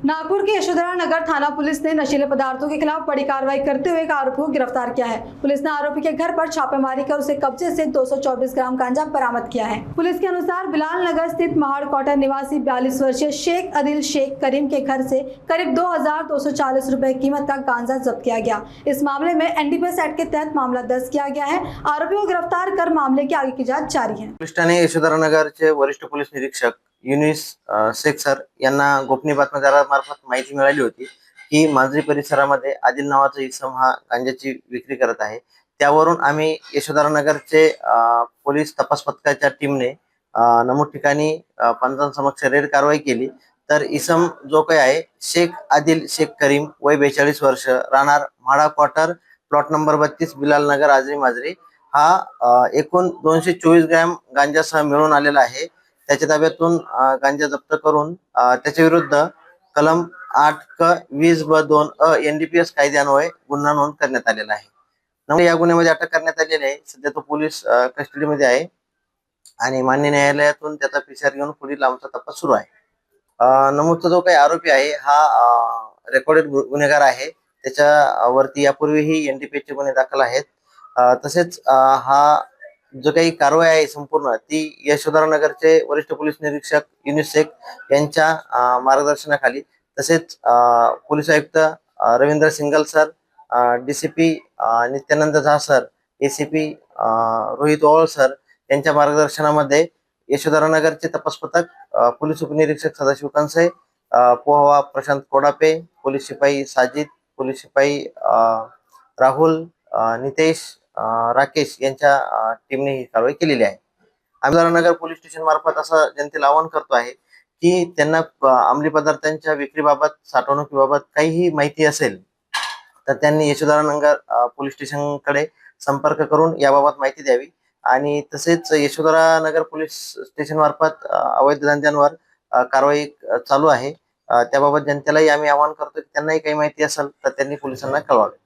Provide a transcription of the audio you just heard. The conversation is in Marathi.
नागपुर के यशोधरा नगर थाना पुलिस ने नशीले पदार्थों के खिलाफ बड़ी कार्रवाई करते हुए एक आरोपी को गिरफ्तार किया है। पुलिस ने आरोपी के घर पर छापेमारी कर उसे कब्जे से 224 ग्राम गांजा बरामद किया है। पुलिस के अनुसार बिलाल नगर स्थित महाड़ क्वार्टर निवासी 42 वर्षीय शेख आदिल शेख करीम के घर से करीब 2240 रुपए कीमत का गांजा जब्त किया गया। इस मामले में एनडीपीएस एक्ट के तहत मामला दर्ज किया गया है। आरोपी को गिरफ्तार कर मामले की आगे की जाँच जारी है। पुलिस ठाणे यशोधरा नगरचे वरिष्ठ पोलीस निरीक्षक युनिस शेख सर यांना गोपनीय बातमीदारामार्फत माहिती मिळाली होती की मांजरी परिसरामध्ये आदिल नावाचा इसम हा गांजाची विक्री करत आहे। त्यावरून आम्ही यशोधरा नगरचे पोलीस तपास पथकाच्या टीमने नमूद ठिकाणी पंचांसमक्ष रेड कारवाई केली। तर इसम जो काही आहे शेख आदिल शेख करीम वय 42 वर्ष राहणार Mhada quarter plot number 32 Bilal Nagar Ajari Majari हा एकूण 224 ग्रॅम गांजासह मिळून आलेला आहे। त्याच्या ताब्यातून गांजा जप्त करून त्याच्या विरुद्ध कलम 8(20)(2) एनडीपीएस कायद्यान्वये गुन्हा नोंद करण्यात आलेला आहे। नंतर या गुन्ह्यामध्ये अटक करण्यात आलेली आहे। सध्या तो पोलीस कस्टडीमध्ये आहे आणि मान्य न्यायालयातून त्याचा पीसीआर घेऊन पुढील आमचा तपास सुरू आहे। नमूदचा जो काही आरोपी आहे हा रेकॉर्डेड गुन्हेगार आहे। त्याच्यावरती यापूर्वीही एनडीपीएसचे गुन्हे दाखल आहेत। तसेच हा जो काही कारवाई आहे संपूर्ण ती यशोधरा नगरचे वरिष्ठ पोलीस निरीक्षक युनिस शेख यांच्या मार्गदर्शनाखाली तसेच पोलीस आयुक्त Ravindra single sir, DCP Nityanand झा सर, एसीपी रोहित ओळ सर यांच्या मार्गदर्शनामध्ये यशोधरा नगरचे तपास पथक, पोलीस उपनिरीक्षक सदाशिव कंसे, पोहवा प्रशांत कोडापे, पोलीस शिपाई साजिद, पोलीस शिपाई राहुल, नितेश, राकेश यांच्या टीमने ही कारवाई केलेली आहे। आम्ही नगर पोलीस स्टेशन मार्फत असं जनतेला आवाहन करतो आहे की त्यांना अंमली पदार्थांच्या विक्रीबाबत, साठवणुकीबाबत काहीही माहिती असेल तर त्यांनी यशोधरा नगर पोलीस स्टेशनकडे संपर्क करून याबाबत माहिती द्यावी। आणि तसेच यशोधरा नगर पोलीस स्टेशन मार्फत अवैध धंद्यांवर कारवाई चालू आहे। त्याबाबत जनतेलाही आम्ही आवाहन करतो की त्यांनाही काही माहिती असेल तर त्यांनी पोलिसांना कळवावे।